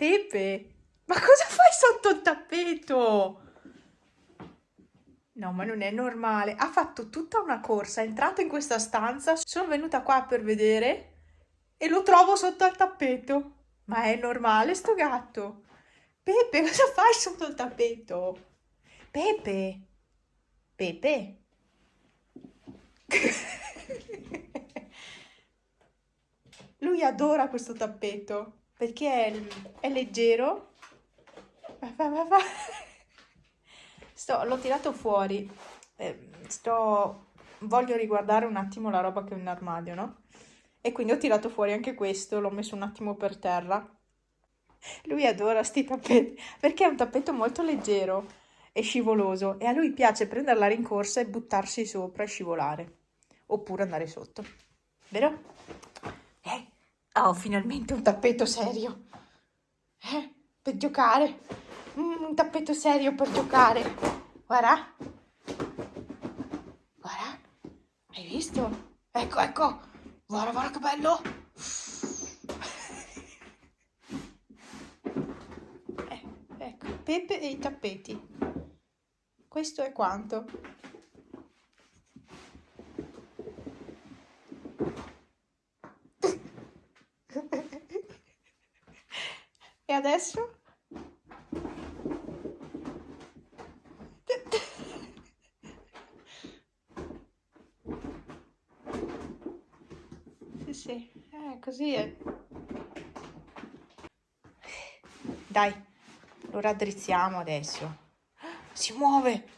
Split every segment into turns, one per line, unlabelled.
Pepe, ma cosa fai sotto il tappeto? No, ma non è normale. Ha fatto tutta una corsa, è entrato in questa stanza, sono venuta qua per vedere e lo trovo sotto al tappeto. Ma è normale sto gatto? Pepe, cosa fai sotto il tappeto? Pepe, Pepe. Lui adora questo tappeto perché è leggero. Va. L'ho tirato fuori. Voglio riguardare un attimo la roba che ho in armadio, no? E quindi ho tirato fuori anche questo, l'ho messo un attimo per terra. Lui adora sti tappeti perché è un tappeto molto leggero e scivoloso e a lui piace prendere la rincorsa e buttarsi sopra e scivolare oppure andare sotto, vero? Oh, finalmente un tappeto serio, per giocare. Un tappeto serio per giocare. Guarda, guarda, hai visto? Ecco, guarda che bello. Ecco, Pepe e i tappeti. Questo è quanto. E adesso? Sì, così è. Dai, lo raddrizziamo adesso. Si muove.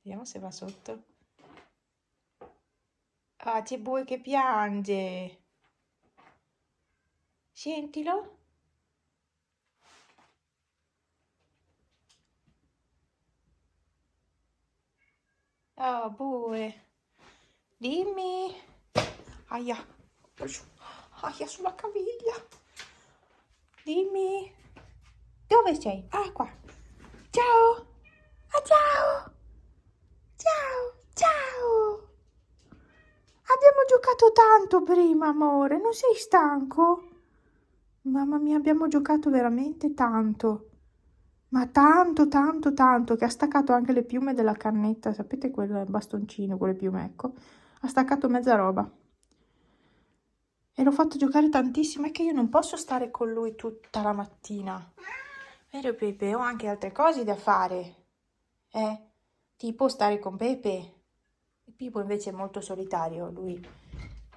Vediamo se va sotto. Ah, c'è Bue che piange. Sentilo. Oh, Bue. Dimmi. Aia. Aia, sulla caviglia. Dimmi. Dove sei? Ah, qua. Ciao. Ah, ciao. Ciao. Abbiamo giocato tanto prima, amore. Non sei stanco? Mamma mia, abbiamo giocato veramente tanto. Ma tanto, che ha staccato anche le piume della cannetta. Sapete quel bastoncino con le piume, ecco? Ha staccato mezza roba. E l'ho fatto giocare tantissimo. È che io non posso stare con lui tutta la mattina. Vero, Pepe? Ho anche altre cose da fare. Tipo stare con Pepe. Pipo invece è molto solitario. Lui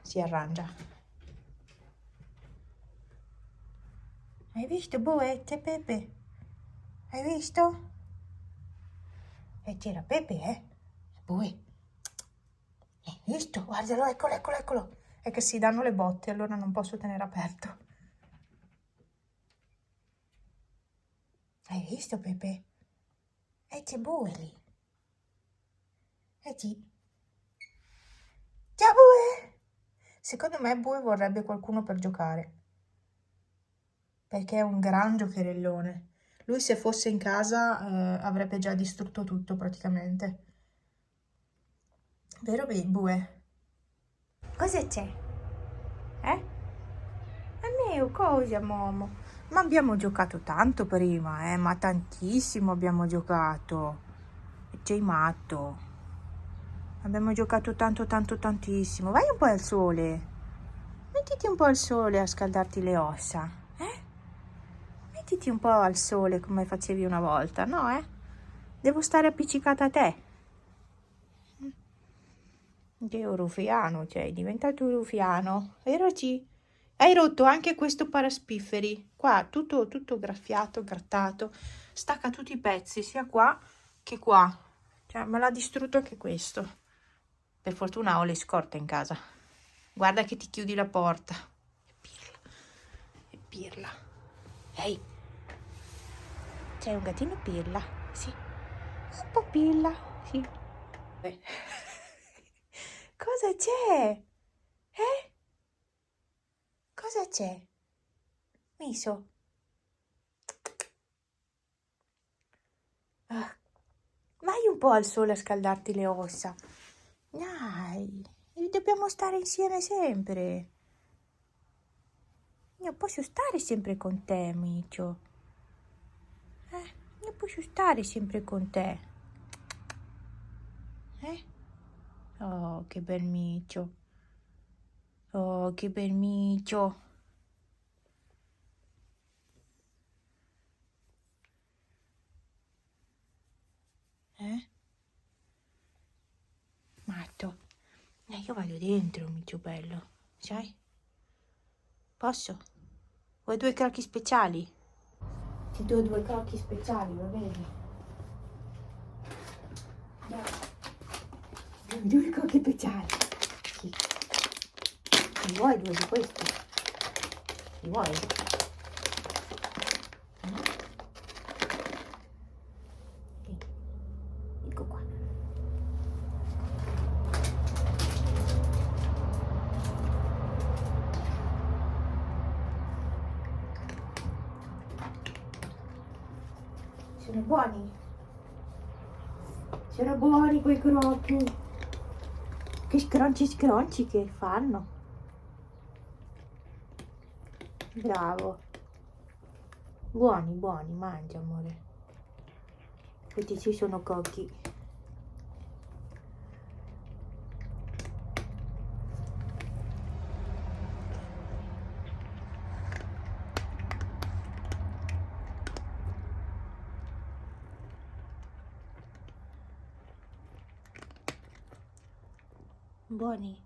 si arrangia. Hai visto, Boe? C'è Pepe. Hai visto? E c'era Pepe, Boe. Hai visto? Guardalo, eccolo. È che si danno le botte, allora non posso tenere aperto. Hai visto, Pepe? E c'è Bue lì. E sì. Ciao, Bue! Secondo me Bue vorrebbe qualcuno per giocare. Perché è un gran giocherellone. Lui se fosse in casa avrebbe già distrutto tutto praticamente. Vero, Bue? Cosa c'è? A me cosa, Momo? Ma abbiamo giocato tanto prima, ma tantissimo abbiamo giocato. Sei matto. Abbiamo giocato tantissimo. Vai un po' al sole. Mettiti un po' al sole a scaldarti le ossa, Mettiti un po' al sole come facevi una volta, no, Devo stare appiccicata a te. Che rufiano, cioè, è diventato rufiano. Vero, Ci? Hai rotto anche questo paraspifferi. Qua, tutto graffiato, grattato. Stacca tutti i pezzi, sia qua che qua. Cioè, me l'ha distrutto anche questo. Per fortuna ho le scorte in casa. Guarda che ti chiudi la porta. E pirla. Ehi, c'è un gattino pirla? Sì. Un po' pirla, sì. Cosa c'è? Cosa c'è? Miso. Ah, vai un po' al sole a scaldarti le ossa. Dai, dobbiamo stare insieme sempre. Io posso stare sempre con te, Micio. Io posso stare sempre con te. Oh, che bel Micio. Oh, che bel Micio. Matto. Io vado dentro, Micio bello. Sai? Posso? Vuoi 2 crocchi speciali? Ti do 2 crocchi speciali, va bene? Dai. 2 crocchi speciali. Sì. Ne vuoi 2 di questi? Li vuoi? Sì. Ecco qua. Sono buoni? Sono buoni quei crocchi. Che scronci che fanno. Bravo. Buoni, buoni, mangia amore. Questi ci sono cocchi. Buoni.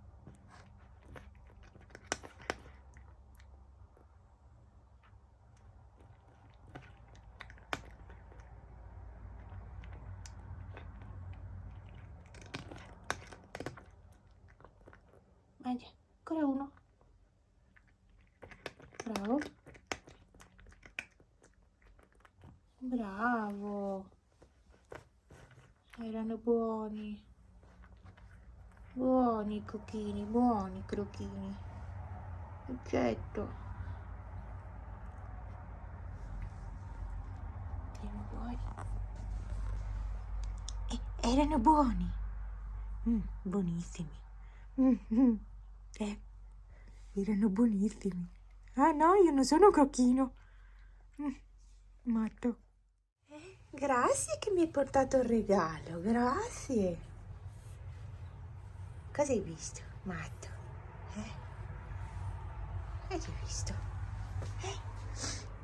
Mangia, ancora uno. Bravo. Bravo. Erano buoni. Buoni i cocchini, buoni i crocchini. Eccetto. Erano buoni. Erano buoni. Buonissimi. Erano buonissimi. Ah no, io non sono un crocchino. Matto. Grazie che mi hai portato il regalo, grazie. Cosa hai visto, Matto? Hai visto?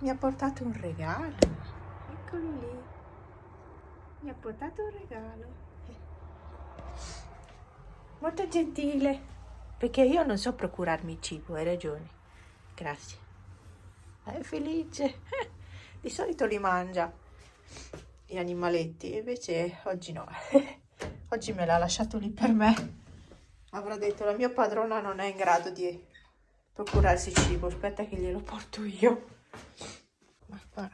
Mi ha portato un regalo. Eccolo lì. Mi ha portato un regalo. Molto gentile. Perché io non so procurarmi il cibo, hai ragione. Grazie. È felice. Di solito li mangia gli animaletti, invece oggi no. Oggi me l'ha lasciato lì per me. Avrà detto la mia padrona non è in grado di procurarsi cibo, aspetta che glielo porto io. Ma qua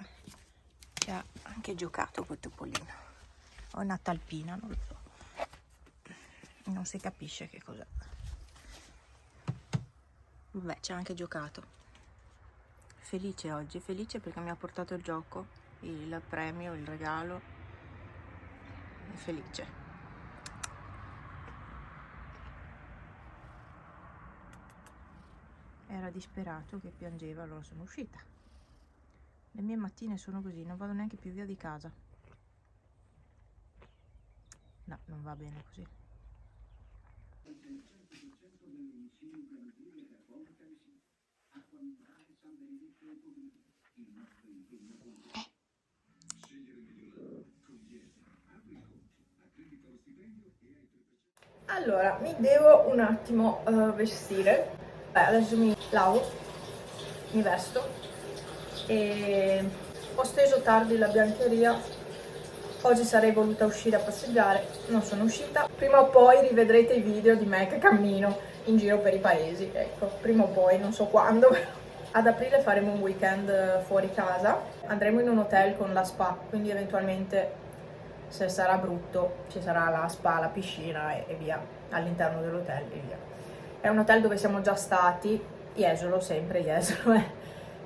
ci ha anche giocato col topolino. O una talpina, non lo so. Non si capisce che cos'è. Vabbè, ci ha anche giocato. Felice oggi, felice perché mi ha portato il gioco, il premio, il regalo. È felice. Era disperato che piangeva, allora sono uscita. Le mie mattine sono così, non vado neanche più via di casa. No, non va bene così. Allora, mi devo un attimo vestire. Adesso mi lavo, mi vesto e ho steso tardi la biancheria. Oggi sarei voluta uscire a passeggiare, non sono uscita. Prima o poi rivedrete i video di me che cammino in giro per i paesi, ecco, prima o poi, non so quando. Ad aprile faremo un weekend fuori casa, andremo in un hotel con la spa, quindi eventualmente se sarà brutto ci sarà la spa, la piscina e via, all'interno dell'hotel e via. È un hotel dove siamo già stati, Jesolo, sempre Jesolo,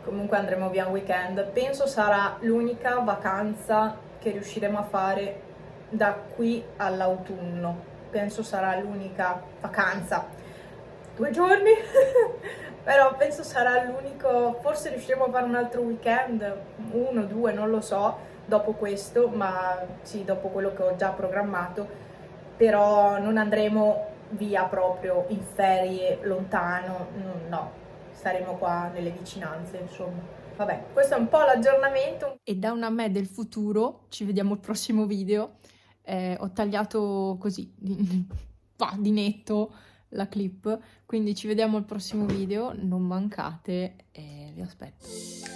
comunque andremo via un weekend. Penso sarà l'unica vacanza che riusciremo a fare da qui all'autunno,
penso sarà l'unica vacanza, 2 giorni, però penso sarà l'unico, forse riusciremo a fare un altro weekend, 1, 2, non lo so, dopo questo, ma sì, dopo quello che ho già programmato, però non andremo via proprio in ferie lontano, no, staremo qua nelle vicinanze, insomma. Vabbè, questo è un po' l'aggiornamento. E da una me del futuro, ci vediamo al prossimo video. Ho tagliato così, di netto, la clip, quindi ci vediamo al prossimo video, non mancate e vi aspetto.